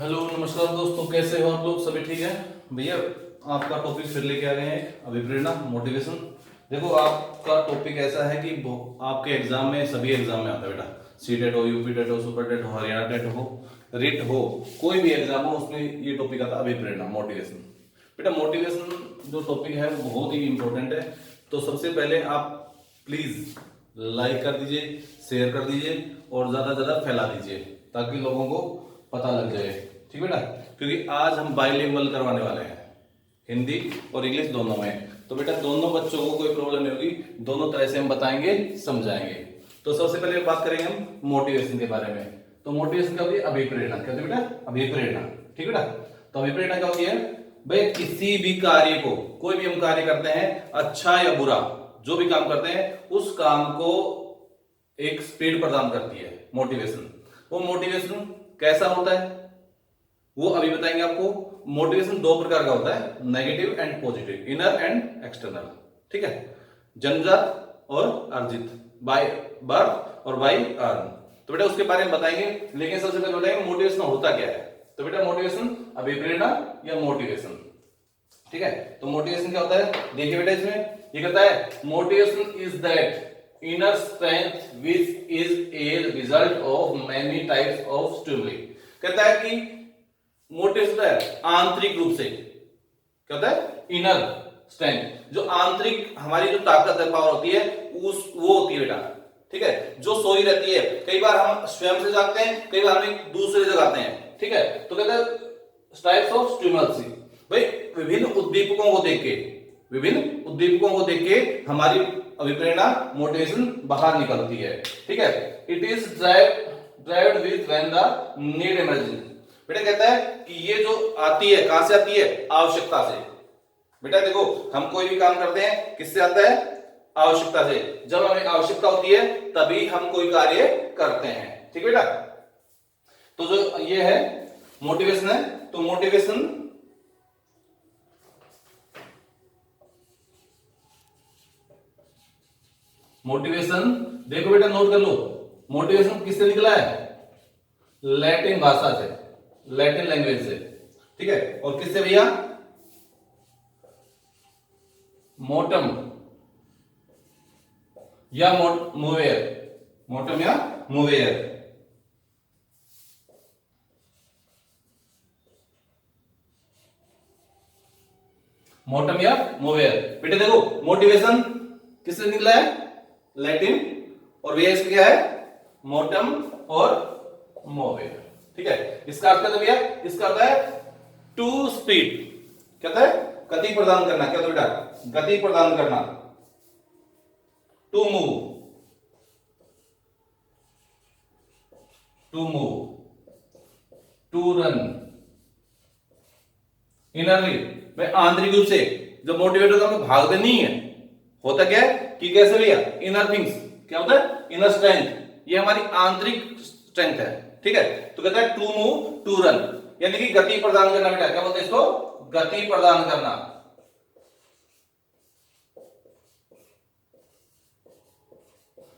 Hello नमस्कार दोस्तों, कैसे हो आप लोग? सभी ठीक है भैया? आपका टॉपिक फिर लेके आ गए हैं, अभिप्रेरणा, मोटिवेशन। देखो, आपका टॉपिक ऐसा है कि आपके एग्जाम में, सभी एग्जाम में आता है बेटा। सी टेट हो, यूपी टेट हो, सुपर टेट हो, हरियाणा टेट हो, रिट हो, कोई भी एग्जाम हो, उसमें ये टॉपिक आता है, अभिप्रेरणा, मोटिवेशन। बेटा मोटिवेशन जो टॉपिक है वो बहुत ही इंपॉर्टेंट है। तो सबसे पहले आप प्लीज लाइक कर दीजिए, शेयर कर दीजिए और ज्यादा से ज्यादा फैला दीजिए ताकि लोगों को पता लग जाए। ठीक बेटा, क्योंकि आज हम बाइलिंगुअल करवाने वाले हैं, हिंदी और इंग्लिश दोनों में। तो बेटा दोनों बच्चों को कोई प्रॉब्लम नहीं होगी, दोनों तरह से हम बताएंगे, समझाएंगे। तो सबसे पहले बात करेंगे हम मोटिवेशन के बारे में। तो मोटिवेशन क्या होती है? अभिप्रेरणा। क्या होती है बेटा? अभिप्रेरणा। ठीक बेटा, तो अभिप्रेरणा क्या होती है भाई? किसी भी कार्य को, कोई भी हम कार्य करते हैं, अच्छा या बुरा, जो भी काम करते हैं, उस काम को एक स्पीड प्रदान करती है मोटिवेशन। वो मोटिवेशन कैसा होता है वो अभी बताएंगे आपको। मोटिवेशन दो प्रकार का होता है, negative and positive, inner and external. ठीक है, जन्मजात और अर्जित, बाय बर्थ और बाय अर्न। तो बेटा उसके बारे में बताएंगे, लेकिन सबसे पहले बताएंगे मोटिवेशन होता क्या है। तो बेटा मोटिवेशन, अभिप्रेरणा या मोटिवेशन। ठीक है, तो मोटिवेशन क्या होता है? देखिए बेटा, इसमें ये कहता है motivation is that inner strength which is a result of many types of stimuli. कहता है कि मोटिवेशन है आंतरिक रूप से, क्या होता है? इनर स्ट्रेंथ, जो आंतरिक हमारी जो ताकत है, पावर होती है, उस वो होती है बेटा। ठीक है, जो सोई रहती है। कई बार हम स्वयं से जागते हैं, कई बार हम एक दूसरे से जगाते हैं। ठीक है, तो कहता है टाइप्स ऑफ स्टिमुलस भाई, विभिन्न उद्दीपकों को देख के, विभिन्न उद्दीपकों को देख के हमारी अभिप्रेरणा, मोटिवेशन बाहर निकलती है। ठीक है, it is derived with when the need emergence. बेटा कहता है कि ये जो आती है, कहां से आती है? आवश्यकता से। बेटा देखो, हम कोई भी काम करते हैं, किससे आता है? आवश्यकता से। जब हमें आवश्यकता होती है तभी हम कोई कार्य करते हैं। ठीक बेटा, तो जो ये है मोटिवेशन है, तो मोटिवेशन देखो बेटा, नोट कर लो, मोटिवेशन किससे निकला है? लैटिन भाषा से, लैटिन लैंग्वेज से। ठीक है, और किससे भैया? मोटम या मोवेयर, मोटम या मोवेयर। मोटम या मोवेयर। बेटे देखो, मोटिवेशन किससे निकला है? लैटिन, और वेयर क्या है? मोटम और मोवेयर। ठीक है, इसका अर्थ क्या था भैया? इसका अर्थ है टू स्पीड। क्या है? गति प्रदान करना। क्या बेटा? गति प्रदान करना। To move, to move, to run. Innerly, मैं आंतरिक रूप से जब मोटिवेट होता हूं, भागते नहीं है। होता क्या है कि कैसे भैया? Inner things. क्या होता है? इनर स्ट्रेंथ, ये हमारी आंतरिक स्ट्रेंथ है। ठीक है, तो कहता है टू मूव टू रन, यानी कि गति प्रदान करना। बेटा क्या बोलते हैं इसको? गति प्रदान करना।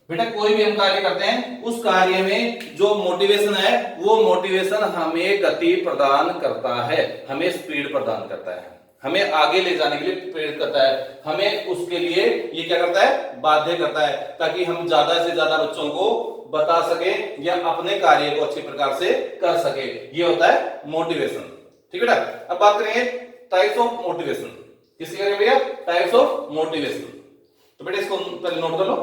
बेटा कोई भी हम कार्य करते हैं, उस कार्य में जो मोटिवेशन है, वो मोटिवेशन हमें गति प्रदान करता है, हमें स्पीड प्रदान करता है, हमें आगे ले जाने के लिए प्रेरित करता है, हमें उसके लिए ये क्या करता है? बाध्य करता है, ताकि हम ज्यादा से ज्यादा बच्चों को बता सके या अपने कार्य को अच्छे प्रकार से कर सके। ये होता है मोटिवेशन। ठीक है बेटा, अब बात करेंगे टाइप्स ऑफ मोटिवेशन। किसकी करेंगे भैया? Types of motivation. तो बेटा इसको पहले नोट कर लो,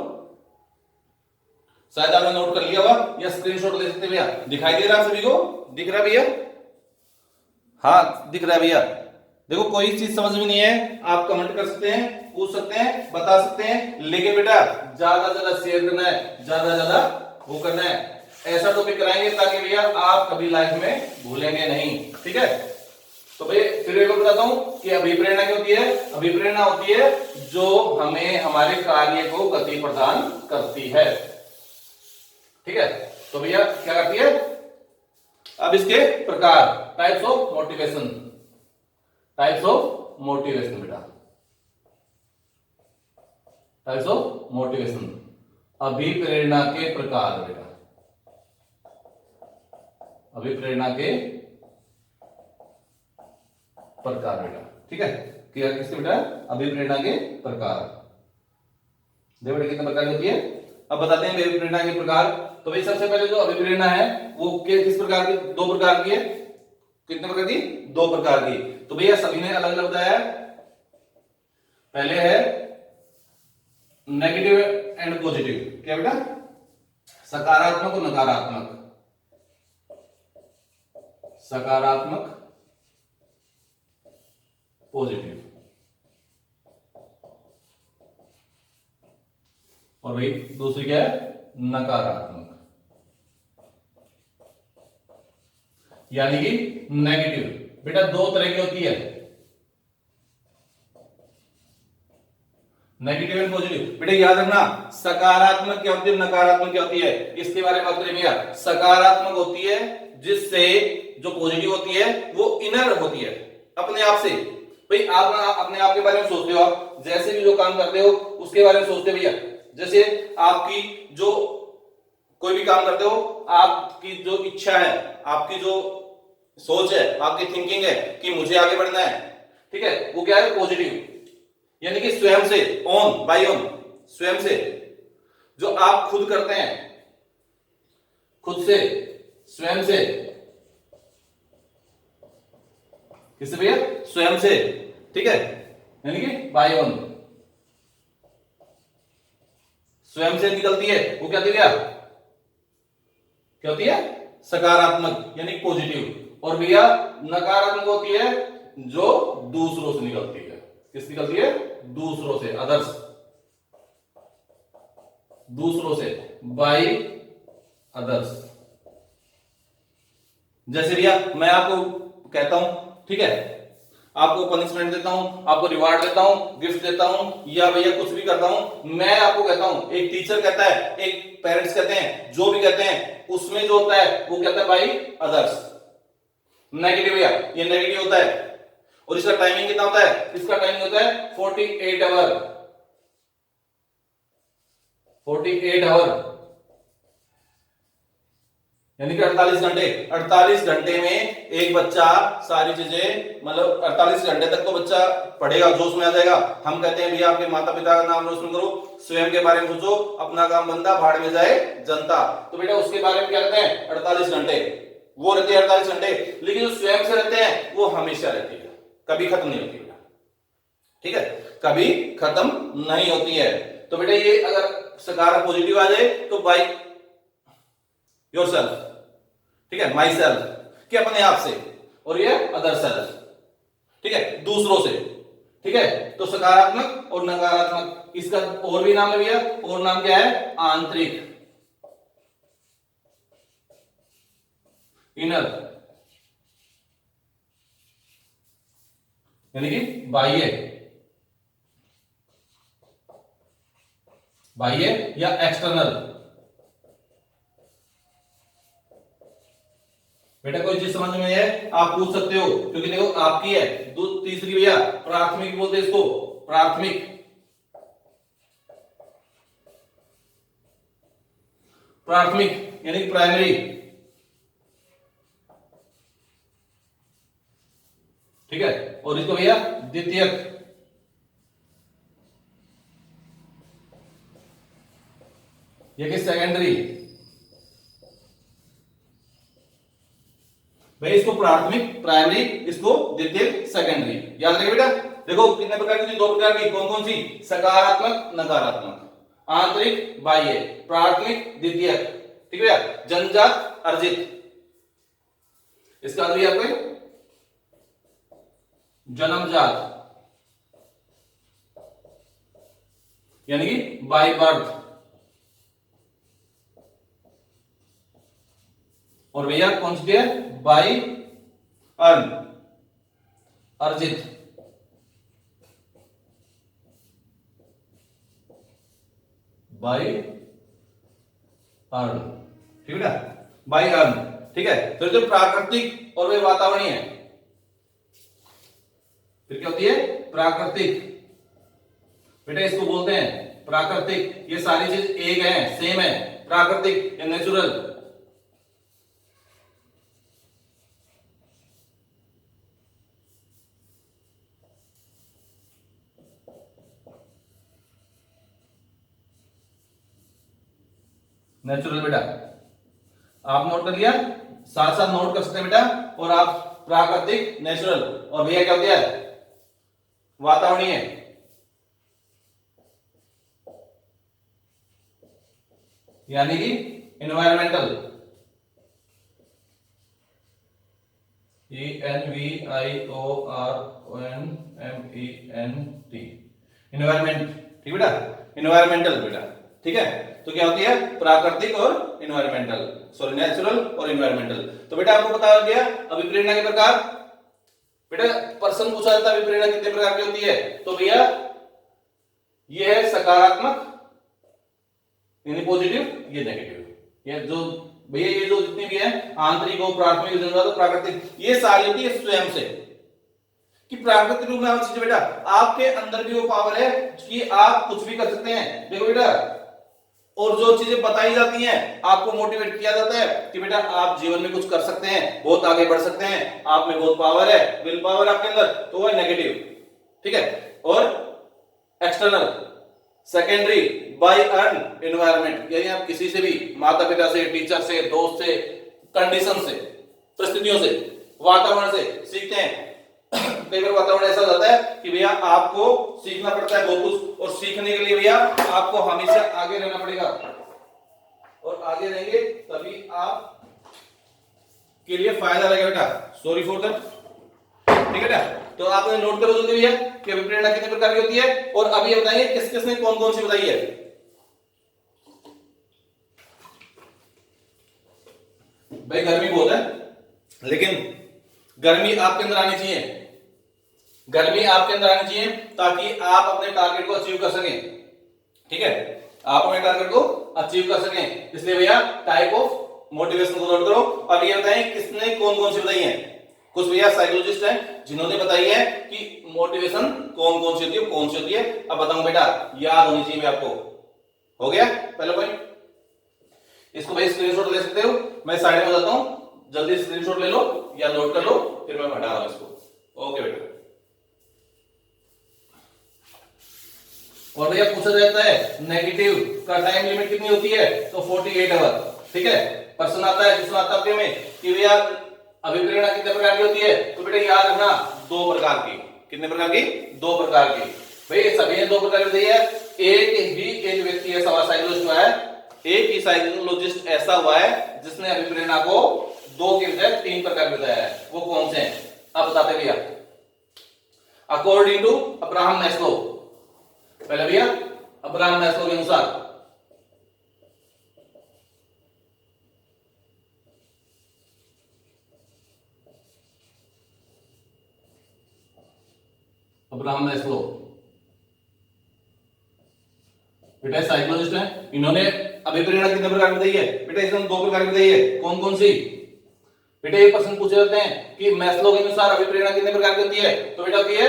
शायद आपने नोट कर लिया होगा या स्क्रीनशॉट ले सकते भैया। दिखाई दे रहा है सभी को? दिख रहा है भैया? हाँ दिख रहा है भैया। देखो कोई चीज समझ में नहीं है, आप कमेंट कर सकते हैं, पूछ सकते हैं, बता सकते हैं, लेकिन बेटा ज्यादा से ज्यादा शेयर करना है, ज्यादा से ज्यादा वो करना है। ऐसा टॉपिक कराएंगे ताकि भैया आप कभी लाइफ में भूलेंगे नहीं। ठीक है, तो भैया फिर एक बार बताता हूं कि अभिप्रेरणा क्या होती है? अभिप्रेरणा होती है जो हमें हमारे कार्य को गति प्रदान करती है। ठीक है, तो भैया क्या करती है? अब इसके प्रकार, types of motivation. Types of motivation बेटा, टाइप्स ऑफ मोटिवेशन, अभिप्रेरणा के प्रकार बेटा, अभिप्रेरणा के प्रकार बेटा, ठीक है। क्या किसके बेटा? अभिप्रेरणा के प्रकार। देखो बेटा कितने प्रकार की होती है। अब बताते हैं अभिप्रेरणा के प्रकार। तो भाई सबसे पहले जो अभिप्रेरणा है वो किस प्रकार की? दो प्रकार की है। कितने प्रकार की? दो प्रकार की। तो भैया सभी ने अलग अलग बताया। पहले है नेगेटिव एंड पॉजिटिव। क्या बेटा? सकारात्मक और नकारात्मक। सकारात्मक, पॉजिटिव। और भाई दूसरी क्या है? नकारात्मक, यानी कि नेगेटिव। बेटा दो तरह की होती है, नेगेटिव एंड पॉजिटिव। बेटा याद रखना, सकारात्मक क्या होती है, नकारात्मक क्या होती है, इसके बारे में बात करें भैया। सकारात्मक होती है जिससे जो पॉजिटिव होती है वो इनर होती है, अपने आप से। भाई आप अपने आप के बारे में सोचते हो, आप जैसे भी जो काम करते हो उसके बारे में सोचते हो भैया। जैसे आपकी जो कोई भी काम करते हो, आपकी जो इच्छा है, आपकी जो सोच है, आपकी थिंकिंग है कि मुझे आगे बढ़ना है, ठीक है, वो क्या है? पॉजिटिव। यानी कि स्वयं से, ओन बाय ओन, स्वयं से जो आप खुद करते हैं, खुद से, स्वयं से। किससे भैया? स्वयं से, ठीक है, यानी कि बाय ओन, स्वयं से निकलती है वो क्या थी भैया? क्या होती है? सकारात्मक यानी पॉजिटिव। और भैया नकारात्मक होती है जो दूसरों से निकलती है। किस निकलती है? दूसरों से, अदर्स, दूसरों से, बाय अदर्स। जैसे भैया मैं आपको कहता हूं, ठीक है, आपको पनिशमेंट देता हूं, आपको रिवार्ड देता हूं, गिफ्ट देता हूं, या भैया कुछ भी करता हूं, मैं आपको कहता हूं, एक टीचर कहता है, एक पेरेंट्स कहते हैं, जो भी कहते हैं, उसमें जो होता है वो कहता है बाय अदर्स। नेगेटिव भैया, ये नेगेटिव होता है। और इसका टाइमिंग कितना होता है? इसका टाइमिंग होता है 48 आवर, 48 आवर, यानी कि 48 घंटे। 48 घंटे में एक बच्चा सारी चीजें, मतलब 48 घंटे तक तो बच्चा पढ़ेगा, जोश में आ जाएगा। हम कहते हैं भैया आपके माता पिता का नाम रोशन करो, स्वयं के बारे में सोचो, अपना काम बंदा, भाड़ में जाए जनता। तो बेटा उसके बारे में क्या कहते हैं? 48 घंटे वो रहते हैं, 48 घंटे। लेकिन जो स्वयं से रहते हैं वो हमेशा रहती है, कभी खत्म नहीं होती बेटा, ठीक है, कभी खत्म नहीं होती है। तो बेटा ये अगर सकारात्मक पॉजिटिव आ जाए तो बाय योरसेल्फ, ठीक है, माई सेल्फ कि अपने आप से, और ये अदर सेल्फ, ठीक है, दूसरों से, ठीक है। तो सकारात्मक और नकारात्मक, इसका और भी नाम है भैया, और नाम क्या है? आंतरिक, इनर, यानी कि बाह्य, बाह्य या एक्सटर्नल। बेटा कोई चीज समझ में है आप पूछ सकते हो, क्योंकि देखो आपकी है। तीसरी भैया प्राथमिक बोलते हैं इसको, प्राथमिक, प्राथमिक यानी प्राइमरी, ठीक है। और इसको भैया द्वितीयक, ये कि सेकेंडरी। भाई इसको प्राथमिक, प्राइमरी, इसको द्वितीयक, सेकेंडरी, याद रखिए बेटा। देखो कितने प्रकार की? दो प्रकार की। कौन कौन सी? सकारात्मक, नकारात्मक, आंतरिक, बाह्य, प्राथमिक, द्वितीयक, ठीक है भैया। जन्मजात, अर्जित, इसका अर्थ भी आपको जन्मजात, यानी कि बाय बर्थ। और भैया कौन सी है? बाय अर्न, अर्जित, बाय अर्न, ठीक है बेटा, बाय अर्न, ठीक है। फिर जो प्राकृतिक और वे वातावरणीय है, फिर क्या होती है? प्राकृतिक। बेटा इसको बोलते हैं प्राकृतिक, ये सारी चीज एक है, सेम है, प्राकृतिक या नेचुरल। नेचुरल बेटा आप नोट कर लिया, साथ साथ नोट कर सकते हैं बेटा। और आप प्राकृतिक नेचुरल, और भैया क्या होता है वातावरणीय, यानी कि इन्वायरमेंटल, ENVIORNMENT, इन्वायरमेंट। ठीक बेटा, इन्वायरमेंटल बेटा। ठीक है, तो क्या होती है प्राकृतिक और इन्वायरमेंटल, सॉरी नेचुरल और इन्वायरमेंटल। तो बेटा आपको पता हो गया अभिप्रेरणा के प्रकार। बेटा प्रश्न पूछा जाता है अभिप्रेरणा कितने प्रकार की होती है, तो भैया ये है सकारात्मक यानी पॉजिटिव, ये नेगेटिव। ये जो भैया ये जो जितनी भी है आंतरिक और प्राथमिक तो प्राकृतिक, ये सारी होती है स्वयं से कि प्राकृतिक रूप में चीजें बेटा आपके अंदर भी वो पावर है कि आप कुछ भी कर सकते हैं। देखो बेटा, और जो चीजें बताई जाती हैं आपको मोटिवेट किया जाता है कि बेटा आप जीवन में कुछ कर सकते हैं, बहुत आगे बढ़ सकते हैं, आप में बहुत पावर है, विल पावर आपके अंदर, तो वो है नेगेटिव। ठीक है, और external secondary by earn environment, यानी आप किसी से भी माता पिता से, टीचर से, दोस्त से, कंडीशन से, परिस्थितियों से, वातावरण से सीखते हैं। कई बार वातावरण ऐसा हो जाता है कि भैया आपको सीखना पड़ता है बहुत कुछ, और सीखने के लिए भैया आपको हमेशा आगे रहना पड़ेगा, और आगे रहेंगे तभी आप के लिए फायदा रहेगा बेटा। Sorry for that. ठीक है बेटा, तो आपने नोट करो जल्दी भैया कि अभिप्रेरणा कितने प्रकार की होती है, और अभी ये बताइए किस किसने कौन कौन सी बताई है। भाई गर्मी बहुत है, लेकिन गर्मी आपके अंदर आनी चाहिए, गर्मी आपके अंदर आनी चाहिए ताकि आप अपने टारगेट को अचीव कर सकें। ठीक है, आप अपने टारगेट को अचीव कर सकें, इसलिए भैया टाइप ऑफ मोटिवेशन को नोट करो। अब ये बताएं किसने कौन कौन सी बताई है। कुछ भैया साइकोलॉजिस्ट हैं जिन्होंने बताई है कि मोटिवेशन कौन कौन सी होती है, कौन सी होती है। अब बताऊं बेटा, याद होनी चाहिए आपको। हो गया पहला पॉइंट, इसको भाई स्क्रीनशॉट ले सकते हो, मैं साइड में बताता हूं, जल्दी स्क्रीनशॉट ले लो या नोट कर लो, फिर मैं हटा रहा हूं इसको। ओके बेटा, और भैया पूछा जाता है नेगेटिव का टाइम लिमिट कितनी होती है, तो 48 आवर। ठीक है, प्रश्न आता है जिसमें आता है में कि भैया अभिप्रेरणा कितने प्रकार की होती है, तो बेटा याद रखना दो प्रकार की। कितने प्रकार की, दो प्रकार की। भाई सभी ने दो प्रकार की दी है, एक ही एक व्यक्ति ऐसा हुआ साइकोलॉजिस्ट हुआ है, एक ही साइकोलॉजिस्ट ऐसा हुआ है जिसने अभिप्रेरणा को दो के बजाय तीन प्रकार बताया है। वो कौन से हैं अब बताते भैया। अकॉर्डिंग टू अब्राहम मैस्लो, पहले भैया अब्राहम मैस्लो के अनुसार अब्राहम मैस्लो बेटा साइकोलॉजिस्ट है, इन्होंने अभिप्रेरणा कितने प्रकार की बताई है बेटा, इसमें दो प्रकार की बताई है। कौन कौन सी बेटा, ये प्रश्न पूछे जाते हैं कि मैस्लो के अनुसार अभिप्रेरणा कितने प्रकार की होती है, तो बेटा होती है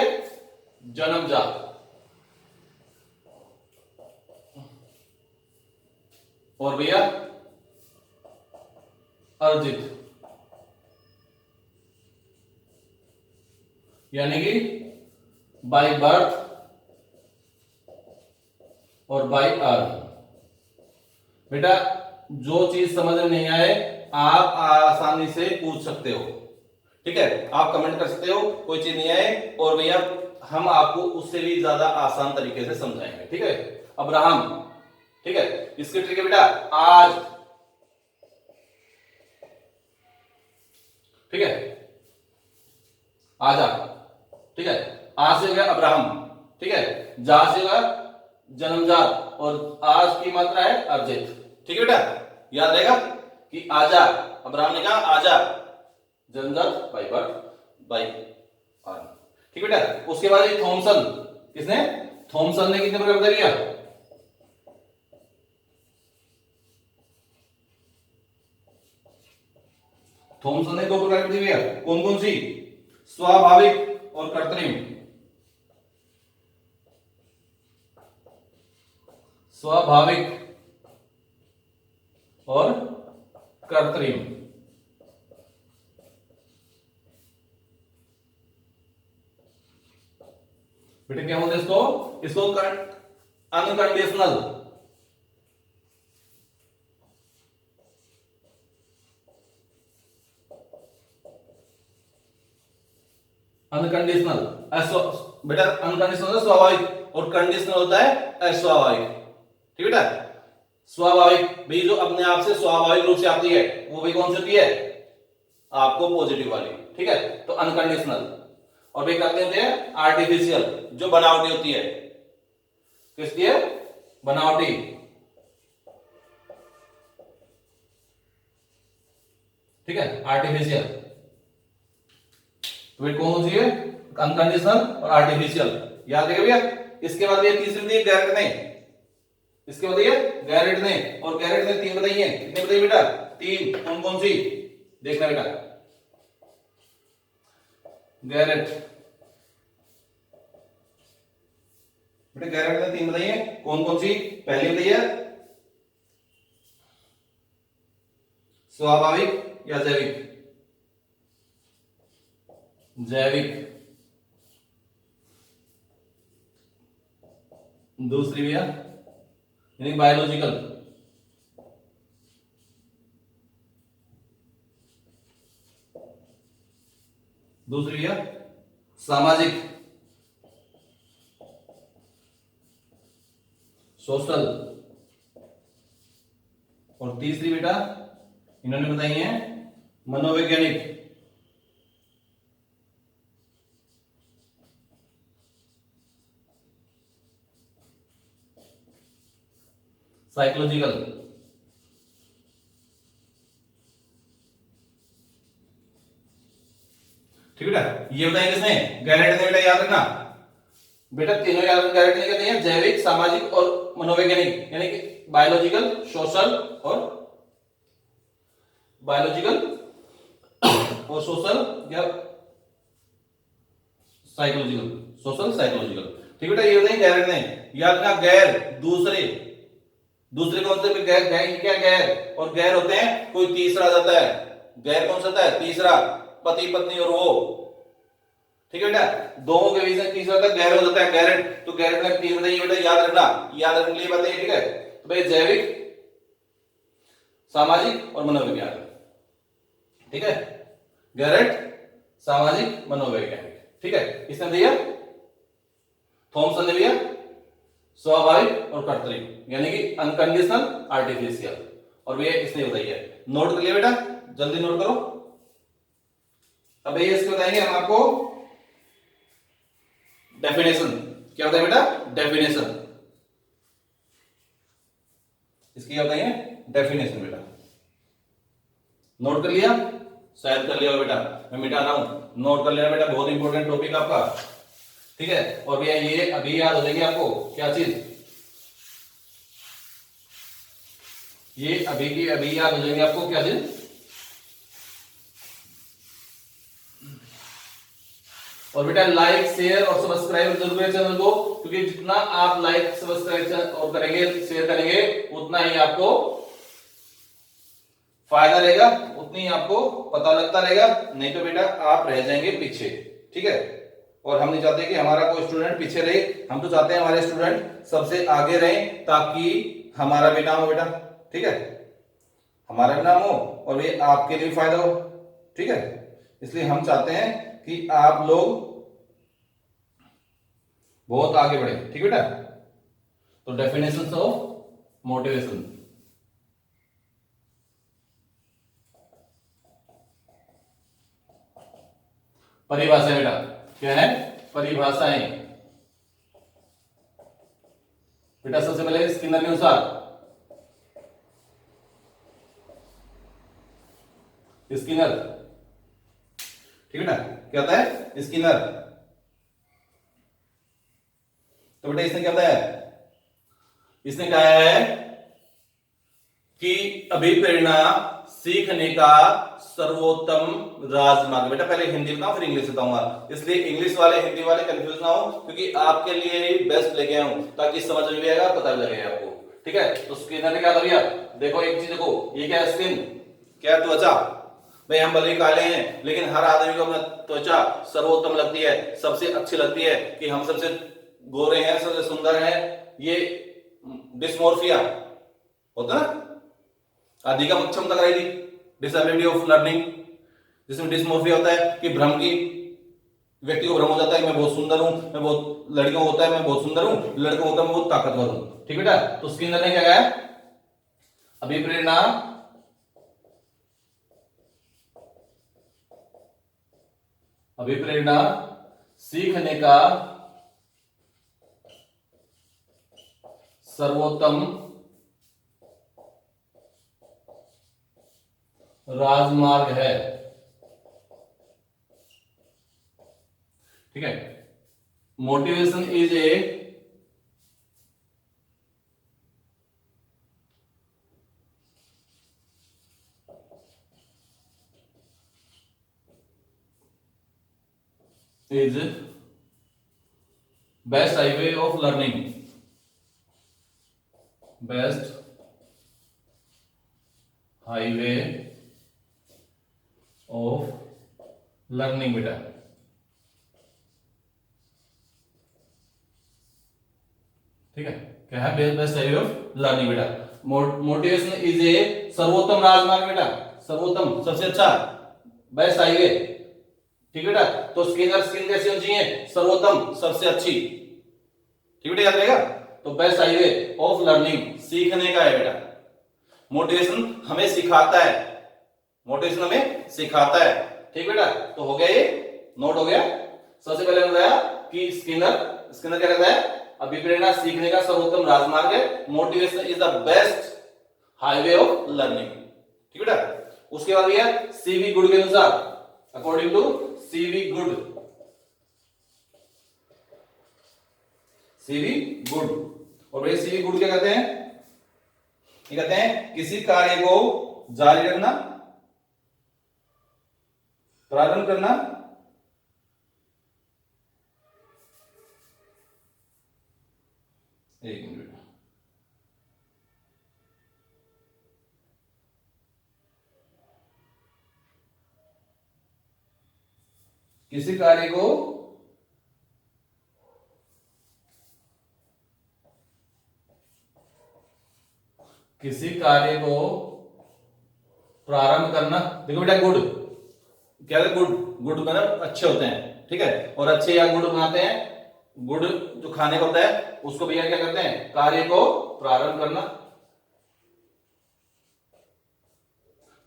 जन्मजात, और भैया अर्जित, यानी कि बाय बर्थ और बाय अर्न। बेटा जो चीज समझ में नहीं आए आप आसानी से पूछ सकते हो। ठीक है, आप कमेंट कर सकते हो, कोई चीज नहीं आए और भैया हम आपको उससे भी ज्यादा आसान तरीके से समझाएंगे। ठीक है, अब्राहम, ठीक है, इसके ट्रिक है बेटा आज। ठीक है, आजा, ठीक है, आज से हो गया अब्राहम, ठीक है, जा से होगा जन्मजात, और आज की मात्रा है अर्जित। ठीक है बेटा, याद रहेगा कि आजा, अब्राहम ने कहा आजा, जन्मजात बाय बर्थ बाय अर्न। ठीक है बेटा, उसके बाद ये थॉमसन, किसने, थॉमसन ने कितने प्रकार बता दिया, थॉमसन ने दो प्रकार बता दिया। कौन कौन सी, स्वाभाविक और कृत्रिम, स्वाभाविक और कृत्रिम। बेटे क्या बोलते हैं इसको, इसको अनकंडीशनल, अनकंडीशनल, बेटा अनकंडीशनल स्वाभाविक और कंडीशनल होता है अस्वाभाविक। ठीक बेटा, स्वाभाविक भाई जो अपने आप से स्वाभाविक रूप से आती है वो भी कौन सी होती है, आपको पॉजिटिव वाली। ठीक है, तो अनकंडीशनल। और भाई कहते हैं आर्टिफिशियल, जो बनावटी होती है, किसकी है, बनावटी। ठीक है, आर्टिफिशियल। तो भाई कौन सी है, अनकंडीशनल और आर्टिफिशियल, याद रखिए भैया। इसके बाद ये तीसरी दी गैरेट ने, इसके बाद ये गैरेट ने, और गैरेट ने तीन बताई है, कितने बताइए बेटा, तीन। कौन कौन सी, देखना बेटा, गैरेट, बेटा गैरेट ने तीन बताई है, कौन कौन सी, पहली बताइए स्वाभाविक या जैविक, जैविक। दूसरी भैया यानी बायोलॉजिकल, दूसरी भैया सामाजिक, सोशल, और तीसरी बेटा इन्होंने बताई है मनोवैज्ञानिक, साइकोलॉजिकल। ठीक है बेटा, ये बताइए किसने, गैरेट ने। बेटा याद रखना, बेटा तीनों याद रखना, गैरेट ने कहते हैं जैविक, सामाजिक और मनोवैज्ञानिक, यानी कि बायोलॉजिकल, सोशल और बायोलॉजिकल और सोशल या साइकोलॉजिकल, सोशल साइकोलॉजिकल। ठीक बेटा, ये बताइए गैरेट ने। याद रखना, गैर दूसरे, दूसरे कौन से, गैर, गैर क्या, गैर और गैर होते हैं, कोई तीसरा आ जाता है, गैर कौन सा होता है, तीसरा, पति पत्नी और वो। ठीक है बेटा, दोनों के बीच में तीसरा तक गैर हो जाता है, गैरेट। तो गैरेट में तीन बताइए बेटा, याद रखना, याद रखने के लिए बातें। ठीक है, तो भाई जैविक, सामाजिक और मनोवैज्ञानिक। ठीक है, गैरेट, सामाजिक, मनोवैज्ञानिक। ठीक है, इसने दिया, थॉमसन ने दिया स्वाभाविक और कृत्रिम, यानी कि अनकंडीशनल, आर्टिफिशियल, और भैया इसने बताई है। नोट कर लिया बेटा, जल्दी नोट करो। अब भैया इसके बताएंगे हम आपको डेफिनेशन। क्या होता है बेटा, डेफिनेशन। इसकी क्या बताएंगे, डेफिनेशन। बेटा नोट कर लिया, शायद कर लिया बेटा, मैं मिटा रहा हूं, नोट कर लेना बेटा, बहुत इंपॉर्टेंट टॉपिक आपका। ठीक है, और भैया ये अभी याद हो जाएगी आपको, क्या चीज, ये अभी की अभी याद हो जाएगी आपको, क्या चीज। और बेटा लाइक, शेयर और सब्सक्राइब जरूर करें चैनल को, क्योंकि जितना आप लाइक, सब्सक्राइब और करेंगे, शेयर करेंगे, उतना ही आपको फायदा रहेगा, उतनी आपको पता लगता रहेगा, नहीं तो बेटा आप रह जाएंगे पीछे। ठीक है, और हम नहीं चाहते कि हमारा कोई स्टूडेंट पीछे रहे, हम तो चाहते हैं हमारे स्टूडेंट सबसे आगे रहें, ताकि हमारा भी नाम हो बेटा। ठीक है, हमारा भी नाम हो और ये आपके लिए फायदा हो। ठीक है, इसलिए हम चाहते हैं कि आप लोग बहुत आगे बढ़े। ठीक बेटा, तो डेफिनेशन ऑफ मोटिवेशन, परिभाषा बेटा, क्या है, परिभाषाएं। बेटा सबसे पहले स्किनर के अनुसार, स्किनर। ठीक बेटा, क्या होता है, स्किनर। तो बेटा इसने क्या बताया, इसने कहा है कि अभिप्रेरणा सीखने का सर्वोत्तम राजमार्ग। बेटा पहले हिंदी बताऊं फिर इंग्लिश बताऊंगा, इसलिए इंग्लिश वाले हिंदी वाले कंफ्यूज ना हो, क्योंकि आपके लिए ही बेस्ट लेके आया हूं, ताकि समझ में भी आएगा, पता भी लगेगा आपको। ठीक है, तो स्किनर ने क्या कर दिया, देखो एक चीज देखो, ये क्या है, स्किन, क्या है, त्वचा। भाई हम भले काले हैं, लेकिन हर आदमी को अपना त्वचा सर्वोत्तम लगती है, सबसे अच्छी लगती है, कि हम सबसे गोरे हैं, सबसे सुंदर हैं। ये डिस्मोर्फिया होता ना, अधिगम क्षमता कराई थी, डिसेबिलिटी ऑफ लर्निंग, जिसमें डिस्मोर्फिया होता है कि भ्रम की व्यक्ति को भ्रम हो जाता है मैं बहुत सुंदर हूं, मैं बहुत, लड़कियों को होता है मैं बहुत सुंदर हूं, लड़कों को होता है मैं बहुत ताकतवर हूं। ठीक बेटा, तो स्किनर ने क्या कहा, अभिप्रेरणा अभिप्रेरणा सीखने का सर्वोत्तम राजमार्ग है। ठीक है, motivation is A is best highway of learning, best highway of learning बेटा। ठीक है, क्या है बेस्ट हाईवे ऑफ लर्निंग बेटा। मोटिवेशन इज ए सर्वोत्तम राजमार्ग बेटा, सर्वोत्तम सबसे अच्छा बेस्ट हाईवे। ठीक बेटा, तो स्किनर स्किन कैसी होनी चाहिए, सर्वोत्तम सबसे अच्छी। ठीक बेटा, याद रहेगा। तो बेस्ट हाईवे ऑफ लर्निंग सीखने का है बेटा। मोटिवेशन हमें सिखाता है, मोटिवेशन हमें सिखाता है। ठीक बेटा, तो हो गया ये नोट हो गया। सबसे पहले बताया कि स्किनर क्या कहता है, अभिप्रेरणा सीखने का सर्वोत्तम राजमार्ग है, motivation is the best highway of learning. ठीक बेटा, उसके बाद भैया सीवी गुड के अनुसार, according to C V Good, C V Good. और भैया सीवी गुड क्या कहते हैं, ये कहते हैं किसी कार्य को जारी रखना, प्रारंभ करना, एक मिनट, किसी कार्य को प्रारंभ करना। देखो बेटा गुड क्या है, गुड गुड मतलब अच्छे होते हैं। ठीक है, और अच्छे या गुड बनाते हैं, गुड जो खाने का होता है उसको भैया क्या करते हैं, कार्य को प्रारंभ करना।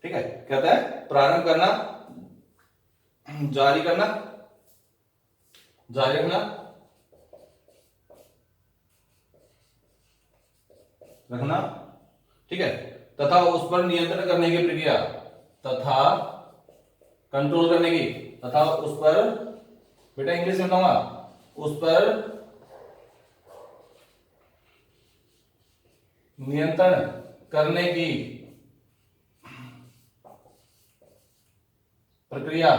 ठीक है, कहता है प्रारंभ करना, जारी करना, जारी रखना, रखना। ठीक है, तथा उस पर नियंत्रण करने की प्रक्रिया, तथा कंट्रोल करने की, तथा उस पर, बेटा इंग्लिश में बताऊंगा, उस पर नियंत्रण करने की प्रक्रिया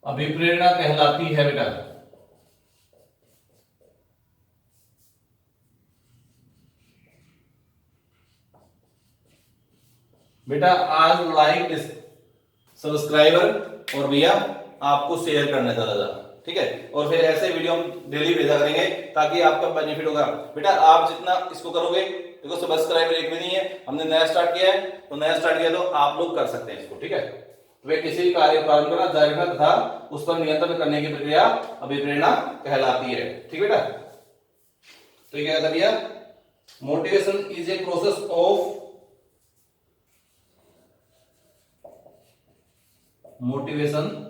अभिप्रेरणा कहलाती है बेटा। बेटा आज लाइक सब्सक्राइबर और भैया आपको शेयर करना ज्यादा। ठीक है, और फिर ऐसे वीडियो हम डेली भेजा करेंगे ताकि आपका बेनिफिट होगा। बेटा आप जितना इसको करोगे, देखो सब्सक्राइबर एक भी नहीं है, हमने नया स्टार्ट किया है, तो नया स्टार्ट किया तो आप लोग कर सकते हैं इसको। ठीक है, तो वे किसी कार्य प्रारंभ करना, जारी रखना तथा उस पर नियंत्रण करने की प्रक्रिया अभिप्रेरणा कहलाती है। ठीक बेटा, तो ये क्या कहता है भैया, motivation is a process of, motivation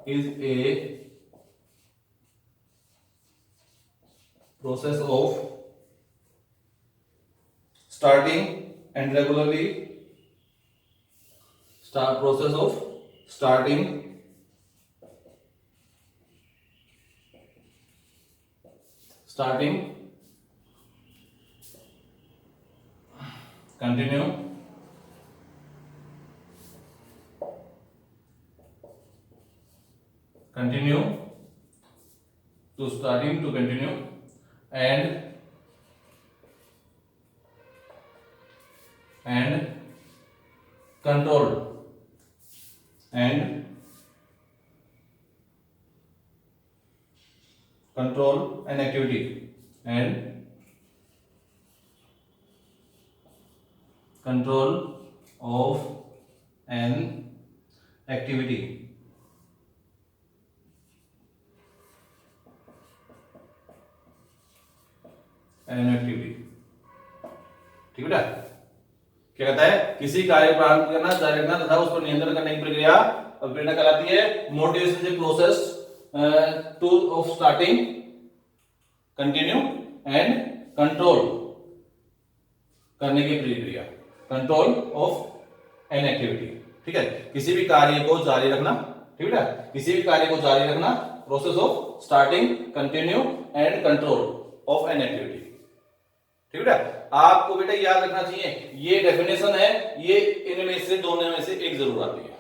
is a process of starting and regularly process of starting continue to starting to continue and control an activity and control of an activity. N activity, ठीक है बेटा। क्या कहता है, किसी कार्य को प्रारंभ करना, जारी रखना तथा उस पर नियंत्रण करने की प्रक्रिया अभिप्रेरणा कहलाती है। Motivation is process two of starting, continue and control करने की प्रक्रिया, कंट्रोल ऑफ एन एक्टिविटी, ठीक है। किसी भी कार्य को जारी रखना, ठीक है, किसी भी कार्य को जारी रखना, process of starting, continue and control of an activity, ठीक है। आपको बेटा याद रखना चाहिए, ये डेफिनेशन है, ये इनमें से दोनों में से एक जरूर आती है,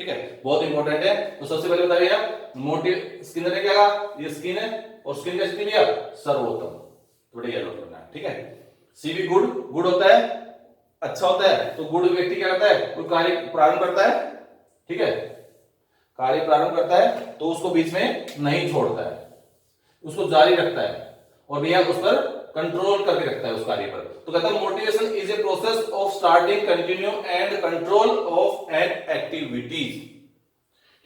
ठीक है, बहुत इंपॉर्टेंट है। तो सबसे पहले बताइए, मोटिव स्किनर ने क्या कहा, ये स्किन है और स्किन का स्किन दिया सर्वोत्तम, तो बेटा याद रखना है, ठीक है। सी भी गुड, गुड होता है, अच्छा होता है, तो गुड व्यक्ति क्या करता है, कोई कार्य प्रारंभ करता है, ठीक है, कार्य प्रारंभ करता है तो उसको बीच में नहीं छोड़ता है, उसको जारी रखता है और भैया उस पर कंट्रोल करके रखता है उस कार्य पर। तो कहता है motivation is a process of starting, continue and control of an activities,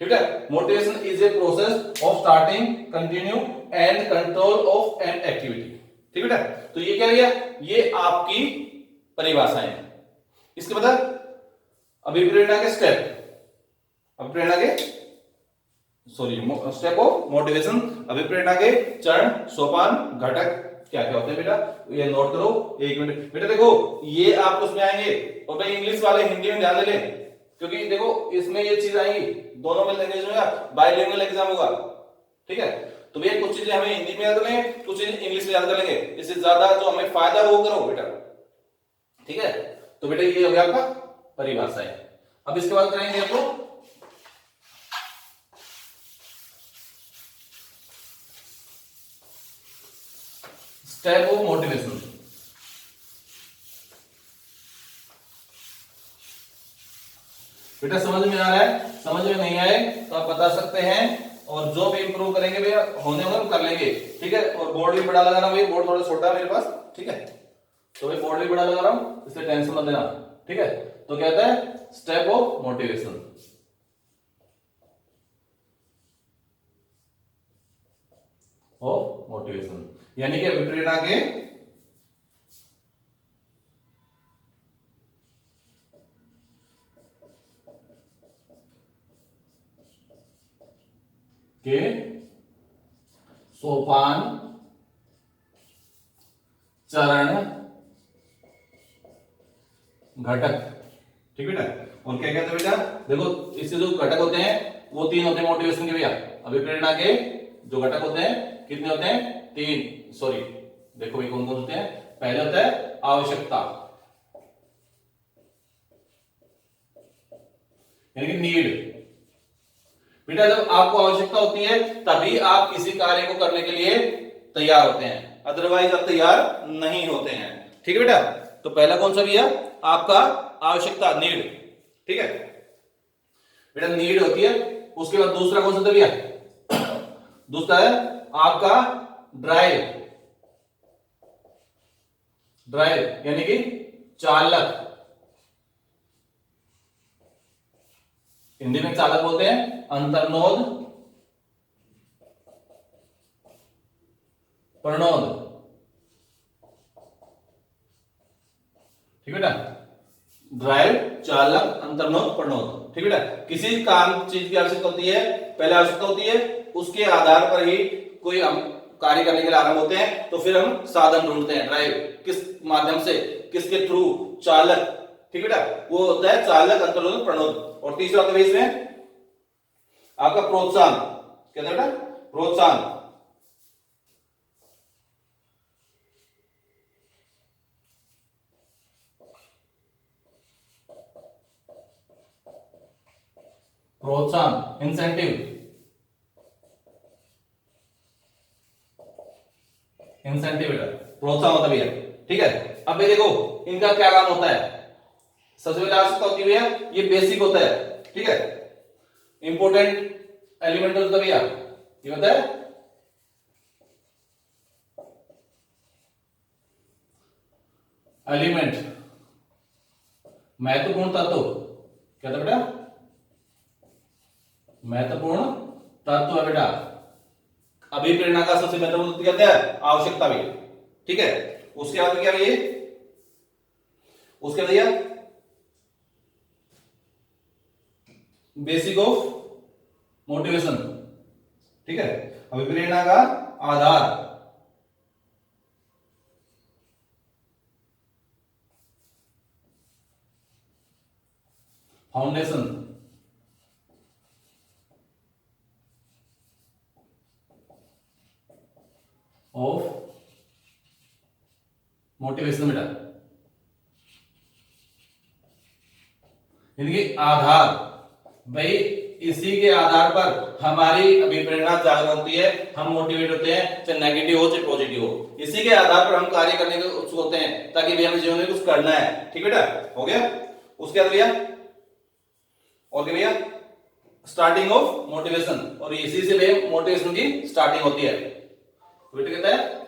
ठीक है। Motivation is a process of starting, continue and control of an activity, ठीक है बेटा। तो ये क्या भैया, ये आपकी परिभाषाएं हैं। इसके बाद अभिप्रेरणा के स्टेप, अभिप्रेरणा के स्टेप ऑफ मोटिवेशन, अभिप्रेरणा के चरण, सोपान, घटक क्या क्या होते हैं बेटा, ये नोट करो। एक मिनट बेटा, देखो ये आप उसमें आएंगे और भाई इंग्लिश वाले हिंदी में ध्यान दे लें, क्योंकि देखो इसमें ये चीज आएंगी, दोनों में लैंग्वेज में बाइलिंगुअल एग्जाम होगा, ठीक है। तो भैया कुछ चीजें हमें हिंदी में याद कर लेंगे, कुछ चीजें इंग्लिश में याद कर लेंगे, इससे ज्यादा जो हमें फायदा वो करो बेटा, ठीक है। तो बेटा ये हो गया आपका परिभाषा है। अब इसके बाद करेंगे आपको स्टेप ऑफ मोटिवेशन। बेटा समझ में आ रहा है, समझ में नहीं आए तो आप बता सकते हैं, और जो भी इंप्रूव करेंगे भैया होने होने कर लेंगे, ठीक है। और बोर्ड भी बड़ा लगा रहा हूं, बोर्ड थोड़ा छोटा है मेरे पास, ठीक है, तो भाई बोर्ड भी बड़ा लगा रहा हूं, इसलिए टेंशन मत लेना, ठीक है। तो कहता है step of motivation, of motivation यानी कि अभिप्रेरणा के सोपान, चरण, घटक, ठीक बेटा। और क्या कहते हैं बेटा, देखो इससे जो घटक होते हैं वो तीन होते हैं मोटिवेशन के भैया। अभिप्रेरणा के जो घटक होते हैं कितने होते हैं, तीन, सॉरी देखो ये कौन कौन होते हैं। पहले होता है आवश्यकता, यानी कि नीड। बेटा जब आपको आवश्यकता होती है तभी आप किसी कार्य को करने के लिए तैयार होते हैं, अदरवाइज आप तैयार नहीं होते हैं, ठीक है बेटा। तो पहला कौन सा भैया, आपका आवश्यकता, नीड, ठीक है बेटा, नीड होती है। उसके बाद दूसरा कौन सा था भैया, दूसरा है आपका ड्राइव, ड्राइव यानी कि चालक, हिंदी में चालक बोलते हैं, अंतर्नोद, प्रणोद, ठीक है बेटा। ड्राइव, चालक, अंतर्नोद, प्रणोद, ठीक है बेटा। किसी काम चीज की आवश्यकता होती है, पहले आवश्यकता होती है, उसके आधार पर ही कोई हम कार्य करने के लिए आरंभ होते हैं, तो फिर हम साधन ढूंढते हैं, ड्राइव किस माध्यम से, किसके थ्रू, चालक, ठीक है बेटा, वो होता है चालक, अंतर्नोद, प्रणोद। और तीसरा होता है इसमें आपका प्रोत्साहन, क्या था बेटा, प्रोत्साहन, प्रोत्साहन, इंसेंटिव, इंसेंटिव बेटा, प्रोत्साहन होता है भैया, ठीक है। अब ये देखो इनका क्या काम होता है, सबसे पहले आवश्यकता होती है भैया, ये बेसिक होता है, ठीक है। इंपोर्टेंट एलिमेंट होता है भैया, ये होता है एलिमेंट, महत्वपूर्ण तत्व क्या था बेटा? महत्वपूर्ण तत्व है बेटा। अभिप्रेरणा का सबसे महत्वपूर्ण तत्व क्या है? आवश्यकता भी। ठीक है, उसके बाद क्या ये, उसके बाद भैया बेसिक ऑफ मोटिवेशन। ठीक है, अभिप्रेरणा का आधार, फाउंडेशन ऑफ मोटिवेशन बेटा, इनके आधार। भाई इसी के आधार पर हमारी अभिप्रेरणा जागृत होती है, हम मोटिवेट होते हैं, चाहे नेगेटिव हो चाहे पॉजिटिव हो, इसी के आधार पर हम कार्य करने के उत्सुक होते हैं ताकि भैया हमें जीवन में कुछ करना है। ठीक बेटा, हो गया। उसके बाद भैया और क्या भैया, स्टार्टिंग ऑफ मोटिवेशन, और इसी से भैया मोटिवेशन की स्टार्टिंग होती है। बेटा कहता है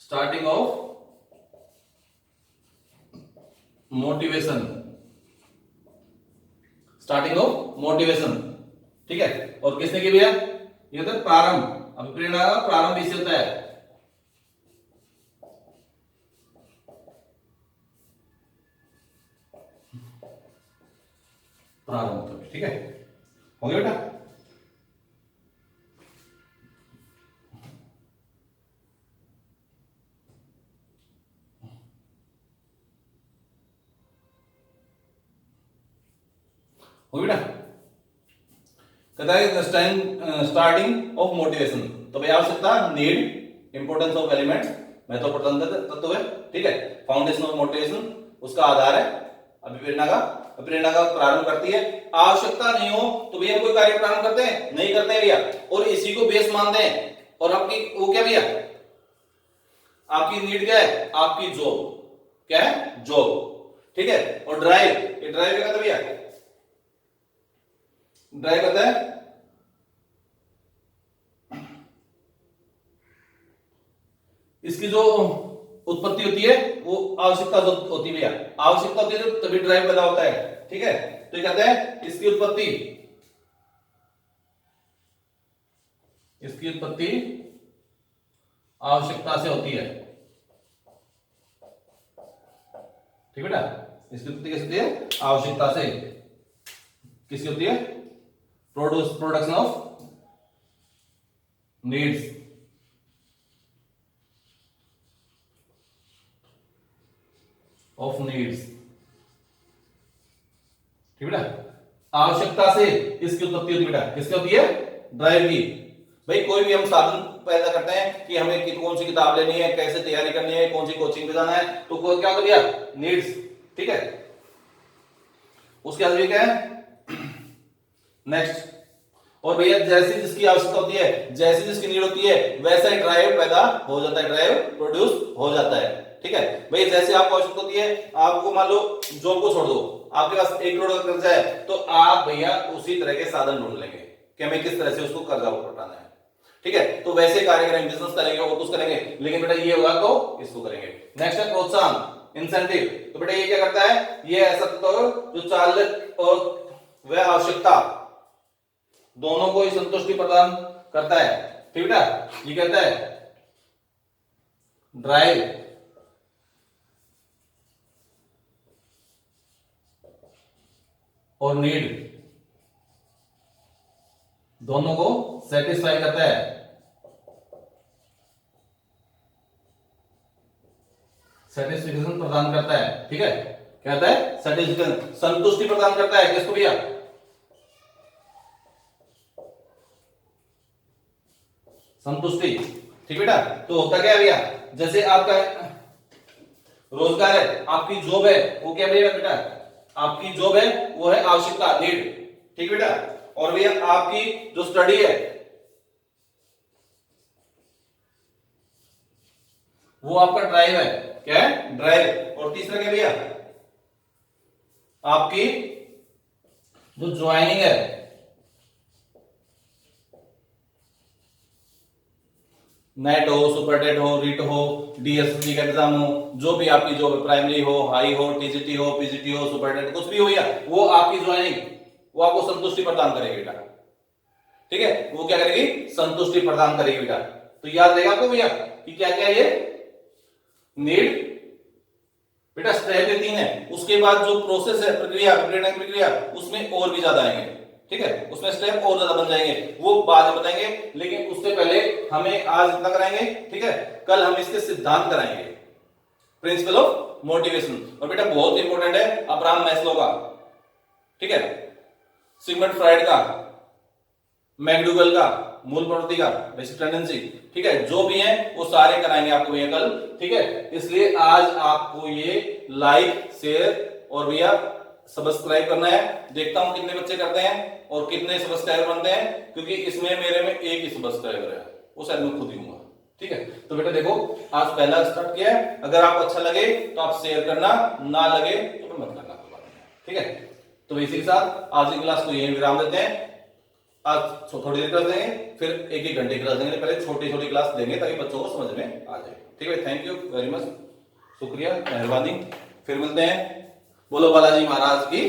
starting of motivation, starting of motivation. ठीक है, और किसने की भैया? ये होता है प्रारंभ, अभिप्रेरणा का प्रारंभ इससे होता है। प्रारंभ होता है। ठीक है, हो गया बेटा। हो गया बेटा। कहता है स्टार्टिंग ऑफ मोटिवेशन, तो भाई आवश्यकता, नीड, इंपोर्टेंस ऑफ एलिमेंट्स, महत्वपूर्ण तत्व है। ठीक है, फाउंडेशन ऑफ मोटिवेशन, उसका आधार है अभिप्रेरणा का, अभिप्रेरणा का प्रारंभ करती है। आवश्यकता नहीं हो तो भैया कोई कार्य प्रारंभ करते हैं? नहीं करते भैया, और इसी को बेस मानते हैं। और आपकी वो क्या भैया, आपकी नीड क्या है? आपकी जॉब, क्या है? जॉब। ठीक है, और ड्राइव, ये ड्राइव क्या कहता है भैया? ड्राइव करता है इसकी जो उत्पत्ति होती है वो आवश्यकता जो होती है भैया, आवश्यकता होती है तभी ड्राइव पैदा होता है। ठीक है, तो ये कहते हैं इसकी उत्पत्ति, इसकी उत्पत्ति आवश्यकता से होती है। ठीक बेटा, इसकी उत्पत्ति कैसे होती है? आवश्यकता से। किसकी होती है? Production of needs, of needs. ठीक बेटा, आवश्यकता से इसकी उत्पत्ति होती है बेटा। किसकी होती है? ड्राइव की। भाई कोई भी हम साधन पैदा करते हैं कि हमें कौन सी किताब लेनी है, कैसे तैयारी करनी है, कौन सी कोचिंग पे जाना है, तो क्या होता है? नीड्स। ठीक है, उसके बाद क्या है? नेक्स्ट, और भैया जैसी जिसकी आवश्यकता होती है, जैसी जिसकी नीड होती है, वैसा ही ड्राइव पैदा हो जाता है, ड्राइव प्रोड्यूस हो जाता है। ठीक है भाई, जैसे आपको आवश्यकता होती है, आपको मान लो जॉब को छोड़ दो, आपके पास 1 करोड़ का कर्जा है, तो आप भैया उसी तरह के साधन ढूंढ लेंगे कि हमें किस तरह से उसको कर्जा उठाना है। ठीक है, तो वैसे कार्य करेंगे, बिजनेस करेंगे और कुछ करेंगे, लेकिन बेटा ये होगा तो इसको करेंगे। नेक्स्ट है प्रोत्साहन, इंसेंटिव। तो बेटा ये क्या करता है? ये ऐसा तो जो चालक और वह आवश्यकता दोनों को ही संतुष्टि प्रदान करता है। ठीक बेटा, ये कहता है ड्राइव और नीड दोनों को सेटिस्फाई करता है, सेटिस्फिकेशन प्रदान करता है। ठीक है, कहता है सेटिस्फिकेशन, संतुष्टि प्रदान करता है। किसको भैया? संतुष्टि। ठीक बेटा, तो होता क्या है भैया, जैसे आपका रोजगार है, आपकी जॉब है, वो क्या भैया बेटा? आपकी जॉब है वो है आवश्यकता, नीड। ठीक बेटा, और भैया आपकी जो स्टडी है वो आपका ड्राइव है, क्या है? ड्राइव। और तीसरा क्या भैया? आपकी जो ज्वाइनिंग है, नेट हो, सुपरटेट हो, रिट हो, डीएसएसबी का एग्जाम हो, जो भी आपकी जो प्राइमरी हो, हाई हो, टीजीटी हो, पीजीटी हो, सुपरटेट कुछ भी हो या वो आपकी ज्वाइनिंग वो आपको संतुष्टि प्रदान करेगी बेटा। ठीक है, वो क्या करेगी? संतुष्टि प्रदान करेगी बेटा। तो याद रहेगा आपको भैया कि क्या क्या ये नीड बेटा स्टेप ये 3 है। उसके बाद जो प्रोसेस है, प्रक्रिया, प्रक्रिया उसमें और भी ज्यादा आएंगे। ठीक है, उसमें स्टेप और ज्यादा बन जाएंगे, वो बाद में बताएंगे। लेकिन उससे पहले हमें आज इतना कराएंगे। ठीक है, कल हम इसके सिद्धांत कराएंगे, प्रिंसिपल ऑफ मोटिवेशन। और बेटा बहुत इंपॉर्टेंट है अब्राहम मैस्लो का, ठीक है, सिगमंड फ्राइड का, मैकडूगल का, मूल प्रवृत्ति का, बेसिक टेंडेंसी। ठीक है, जो भी है वो सारे कराएंगे आपको भैया कल। ठीक है, इसलिए आज आपको ये लाइक, शेयर और भैया सब्सक्राइब करना है। देखता हूं कितने बच्चे करते हैं और कितने सब्सक्राइबर बनते हैं, क्योंकि इसमें मेरे में एक ही सब्सक्राइबर है, वो शायद मैं खुद ही हूँ। ठीक है, तो बेटा देखो आज पहला स्टार्ट किया है। अगर आपको अच्छा लगे तो आप शेयर करना, ना लगे तो मत करना। ठीक है, तो इसी के साथ आज की क्लास को यही विराम देते हैं। आज थोड़ी देर क्लास देंगे, फिर एक घंटे क्लास देंगे। पहले छोटी छोटी क्लास देंगे ताकि बच्चों को समझ में आ जाए। ठीक है, थैंक यू वेरी मच, शुक्रिया, मेहरबानी। फिर मिलते हैं। बोलो बालाजी महाराज की